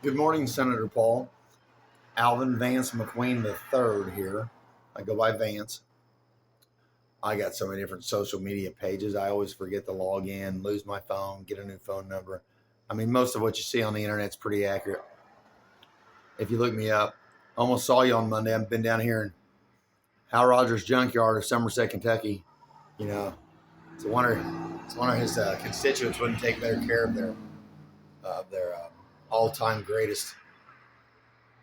Good morning, Senator Paul. Alvin Vance McQueen III here. I go by Vance. I got so many different social media pages. I always forget to log in, lose my phone, get a new phone number. I mean, most of what you see on the internet's pretty accurate. If you look me up, almost saw you on Monday. I've been down here in Hal Rogers Junkyard of Somerset, Kentucky. You know, it's a wonder. It's one of his constituents wouldn't take better care of their all-time greatest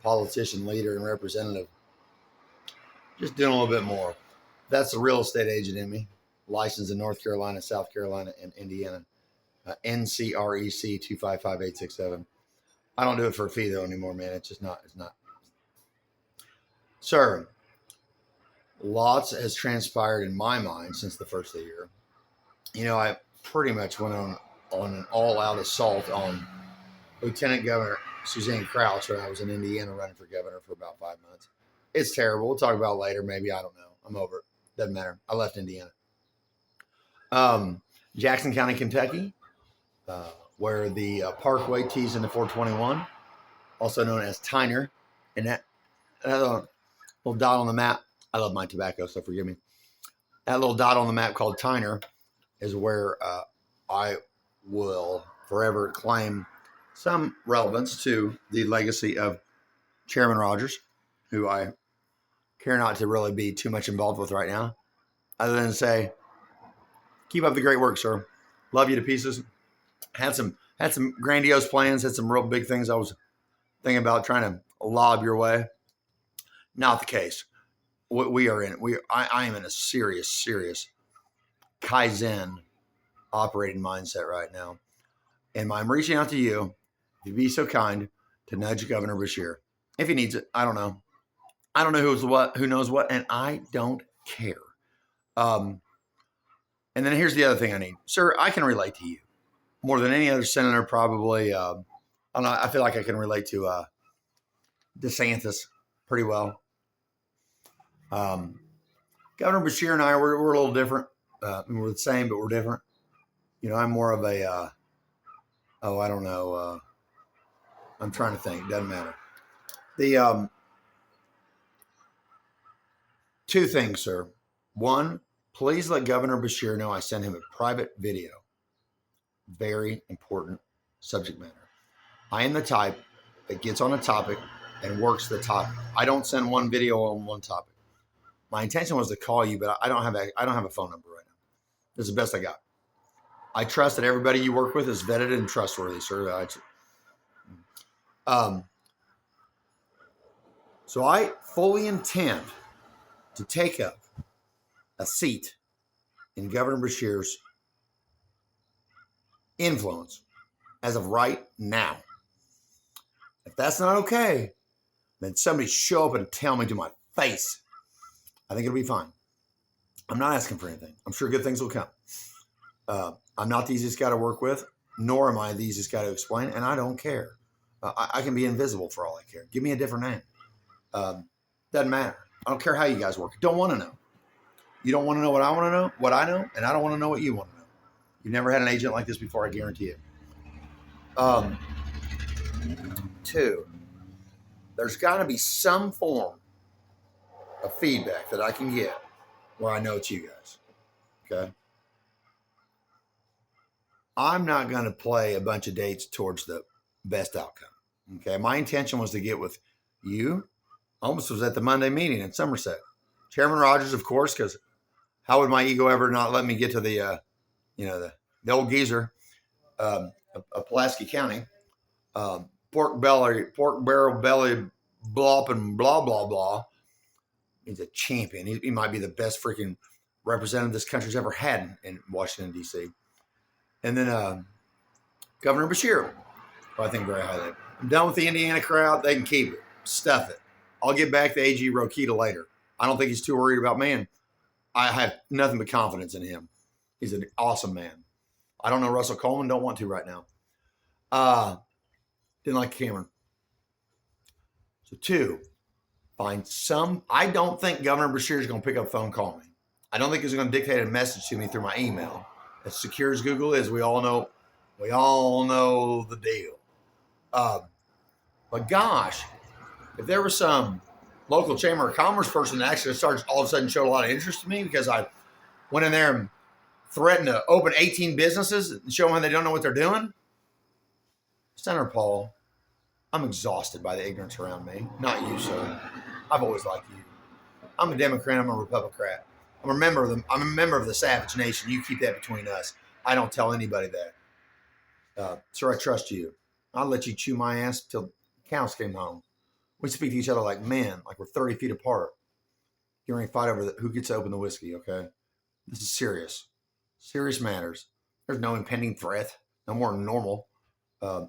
politician, leader, and representative. Just doing a little bit more. That's the real estate agent in me, licensed in North Carolina, South Carolina, and Indiana. NCREC 255867. I don't do it for a fee though anymore, man. It's just not. It's not. Sir, lots has transpired in my mind since the first of the year. You know, I pretty much went on an all-out assault on Lieutenant Governor Suzanne Crouch when I was in Indiana running for governor for about 5 months. It's terrible. We'll talk about it later. Maybe. I don't know. I'm over it. Doesn't matter. I left Indiana. Jackson County, Kentucky, where the Parkway tees into 421, also known as Tyner. And that little dot on the map, I love my tobacco, so forgive me. That little dot on the map called Tyner is where I will forever claim some relevance to the legacy of Chairman Rogers, who I care not to really be too much involved with right now, other than to say, keep up the great work, sir. Love you to pieces. Had some grandiose plans, had some real big things I was thinking about trying to lob your way. Not the case. We are in. I am in a serious Kaizen operating mindset right now, and I'm reaching out to you. If you'd be so kind to nudge Governor Beshear if he needs it. I don't know. I don't know who knows what, and I don't care. And then here's the other thing I need, sir. I can relate to you more than any other senator, probably. I feel like I can relate to DeSantis pretty well. Governor Beshear and I, we're a little different. We're the same, but we're different. You know, I'm more of a, I don't know. I'm trying to think. Doesn't matter. The two things, sir. One, please let Governor Beshear know I sent him a private video. Very important subject matter. I am the type that gets on a topic and works the topic. I don't send one video on one topic. My intention was to call you, but I don't have a phone number right now. This is the best I got. I trust that everybody you work with is vetted and trustworthy, sir. So I fully intend to take up a seat in Governor Beshear's influence as of right now. If that's not okay, then somebody show up and tell me to my face. I think it'll be fine. I'm not asking for anything. I'm sure good things will come. I'm not the easiest guy to work with, nor am I the easiest guy to explain, and I don't care. I can be invisible for all I care. Give me a different name. Doesn't matter. I don't care how you guys work. Don't want to know. You don't want to know what I want to know, what I know, and I don't want to know what you want to know. You've never had an agent like this before, I guarantee it. Two, there's got to be some form of feedback that I can get where I know it's you guys. Okay? I'm not going to play a bunch of dates towards the best outcome. Okay? My intention was to get with you. I almost was at the Monday meeting in Somerset. Chairman Rogers, of course, because how would my ego ever not let me get to the old geezer of Pulaski County? Pork barrel belly, blop and blah, blah, blah. He's a champion. He might be the best freaking representative this country's ever had in Washington, D.C. And then Governor Beshear, who I think very highly. I'm done with the Indiana crowd. They can keep it. Stuff it. I'll get back to A.G. Rokita later. I don't think he's too worried about me. And I have nothing but confidence in him. He's an awesome man. I don't know Russell Coleman. Don't want to right now. Didn't like Cameron. So two, find some. I don't think Governor Beshear is going to pick up the phone and call me. I don't think he's going to dictate a message to me through my email. As secure as Google is, we all know the deal. But gosh, if there was some local chamber of commerce person that actually started all of a sudden showed a lot of interest in me because I went in there and threatened to open 18 businesses and show them they don't know what they're doing. Senator Paul, I'm exhausted by the ignorance around me. Not you, sir. I've always liked you. I'm a Democrat. I'm a Republican. I'm a member of the savage nation. You keep that between us. I don't tell anybody that. Sir, I trust you. I'll let you chew my ass till cows came home. We speak to each other like men, like we're 30 feet apart. You're ready to fight over who gets to open the whiskey, okay? This is serious. Serious matters. There's no impending threat, no more than normal.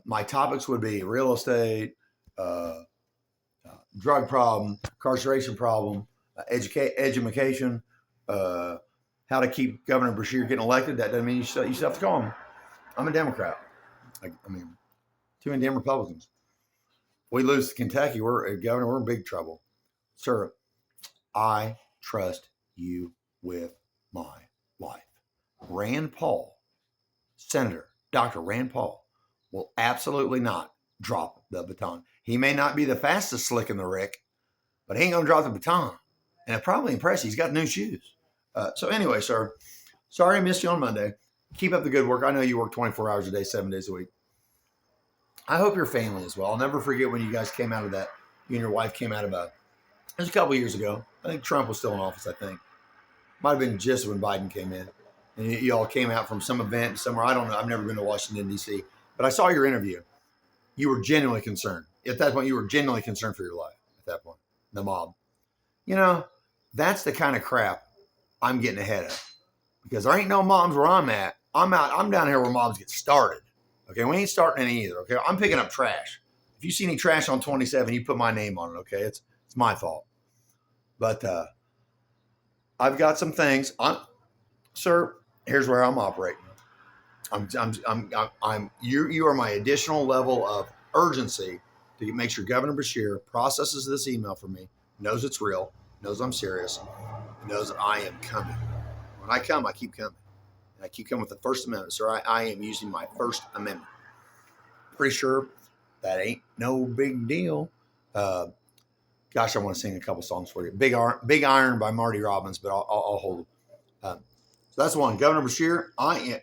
My topics would be real estate, drug problem, incarceration problem, education, how to keep Governor Beshear getting elected. That doesn't mean you still have to call him. I'm a Democrat. I mean, too many damn Republicans. If we lose to Kentucky, Governor, we're in big trouble. Sir, I trust you with my life. Rand Paul, Senator Dr. Rand Paul, will absolutely not drop the baton. He may not be the fastest slick in the Rick, but he ain't going to drop the baton. And it probably impressed you. He's got new shoes. So anyway, sir, sorry I missed you on Monday. Keep up the good work. I know you work 24 hours a day, 7 days a week. I hope your family as well. I'll never forget when you guys came out of that. You and your wife came out of it was a couple of years ago. I think Trump was still in office, I think. Might have been just when Biden came in. And you all came out from some event somewhere. I don't know. I've never been to Washington, D.C. But I saw your interview. You were genuinely concerned. At that point, you were genuinely concerned for your life. At that point, the mob. You know, that's the kind of crap I'm getting ahead of. Because there ain't no mobs where I'm at. I'm down here where mobs get started. Okay, we ain't starting any either. Okay, I'm picking up trash. If you see any trash on 27, you put my name on it. Okay, it's my fault. But I've got some things. Sir, here's where I'm operating. You are my additional level of urgency to make sure Governor Beshear processes this email for me, knows it's real, knows I'm serious, knows that I am coming. When I come, I keep coming. And I keep coming with the First Amendment. Sir, I am using my First Amendment. Pretty sure that ain't no big deal. Gosh, I want to sing a couple songs for you. Big Iron by Marty Robbins, but I'll hold it. So that's one. Governor Beshear, I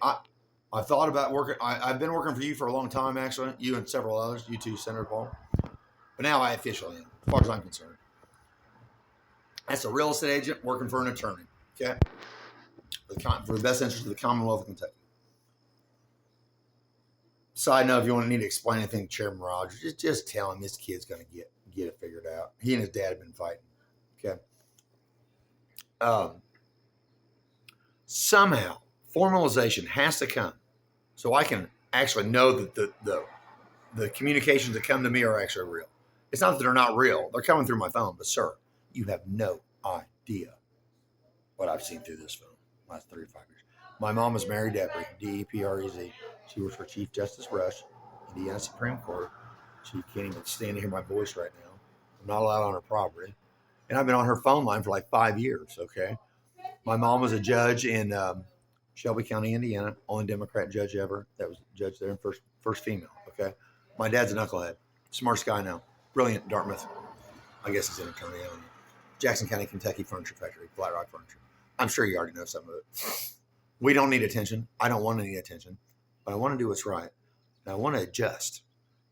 thought about working. I've been working for you for a long time, actually. You and several others. You too, Senator Paul. But now I officially am, as far as I'm concerned. That's a real estate agent working for an attorney. Okay, for the best interest of the Commonwealth of Kentucky. Side note: if you want to need to explain anything to Chairman Rogers, just tell him this kid's going to get it figured out. He and his dad have been fighting. Okay. Somehow formalization has to come, so I can actually know that the communications that come to me are actually real. It's not that they're not real; they're coming through my phone. But sir, you have no idea what I've seen through this phone the last 35 years. My mom was Mary Deprez, D-E-P-R-E-Z. She works for Chief Justice Rush, Indiana Supreme Court. She can't even stand to hear my voice right now. I'm not allowed on her property. And I've been on her phone line for like 5 years, okay? My mom was a judge in Shelby County, Indiana, only Democrat judge ever. That was a judge there, and first female, okay? My dad's a knucklehead. Smartest guy now. Brilliant, Dartmouth. I guess he's in a county. I don't know. Jackson County, Kentucky Furniture Factory, Flat Rock Furniture. I'm sure you already know some of it. We don't need attention. I don't want any attention. But I want to do what's right. And I want to adjust.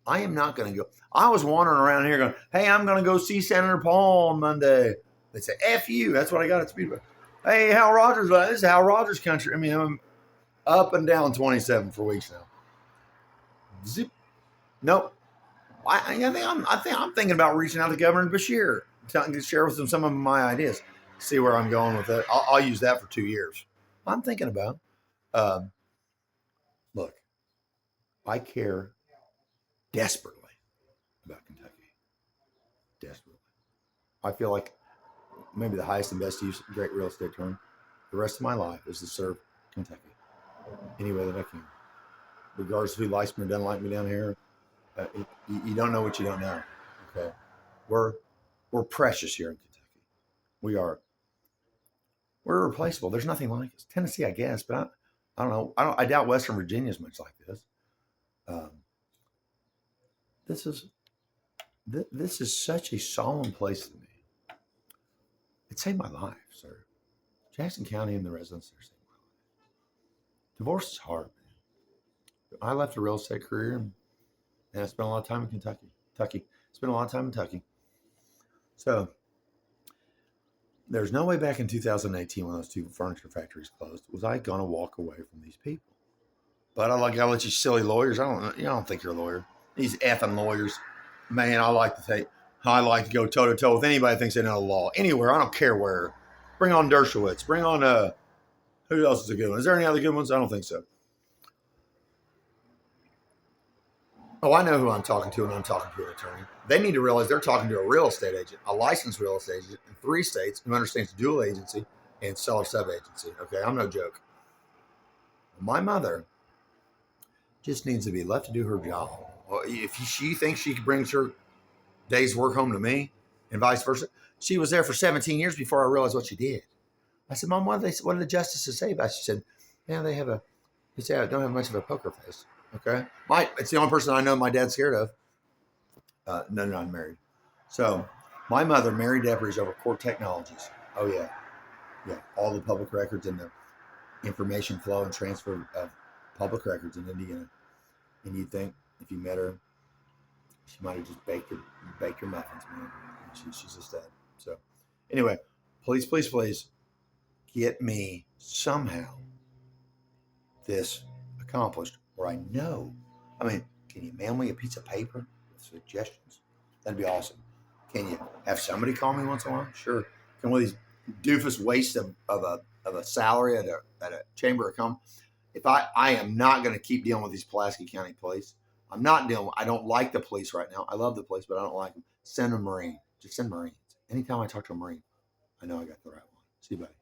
I am not going to go. I was wandering around here going, hey, I'm going to go see Senator Paul on Monday. They say, F you. That's what I got at Speedway. Hey, Hal Rogers. This is Hal Rogers country. I mean, I'm up and down 27 for weeks now. Zip. Nope. I think I'm thinking about reaching out to Governor Beshear, to share with him some of my ideas, see where I'm going with it. I'll use that for 2 years. I'm thinking about. Look, I care desperately about Kentucky. Desperately. I feel like maybe the highest and best use, great real estate term, the rest of my life is to serve Kentucky any way that I can. Regardless of who likes me or doesn't like me down here, you don't know what you don't know. Okay, we're precious here in Kentucky. We're irreplaceable. There's nothing like us. Tennessee, I guess, but I don't know. I doubt Western Virginia is much like this. This is such a solemn place to me. It saved my life, sir. Jackson County and the residents there saved my life. Divorce is hard, man. I left a real estate career and I spent a lot of time in Kentucky. Spent a lot of time in Kentucky. So there's no way back in 2018 when those two furniture factories closed was I going to walk away from these people. But I let you silly lawyers. I don't think you're a lawyer. These effing lawyers, man. I like to go toe to toe with anybody that thinks they know the law anywhere. I don't care where. Bring on Dershowitz. Bring on who else is a good one? Is there any other good ones? I don't think so. Oh, I know who I'm talking to, and I'm talking to an attorney. They need to realize they're talking to a real estate agent, a licensed real estate agent in 3 states who understands dual agency and seller sub agency. Okay, I'm no joke. My mother just needs to be left to do her job. Well, if she thinks she brings her day's work home to me and vice versa, she was there for 17 years before I realized what she did. I said, Mom, what did the justices say about it? She said, yeah, they say I don't have much of a poker face. Okay. It's the only person I know my dad's scared of. None of I'm married. So my mother married Deborah's over court technologies. Oh yeah. Yeah. All the public records and the information flow and transfer of public records in Indiana. And you'd think if you met her, she might have just baked your muffins, man. She's a stud. So anyway, please get me somehow this accomplished where I know. I mean, can you mail me a piece of paper with suggestions? That'd be awesome. Can you have somebody call me once in a while? Sure. Can one of these doofus wastes of a salary at a chamber of commerce? If I am not going to keep dealing with these Pulaski County police. I don't like the police right now. I love the police, but I don't like them. Send a Marine. Just send Marines. Anytime I talk to a Marine, I know I got the right one. See you, buddy.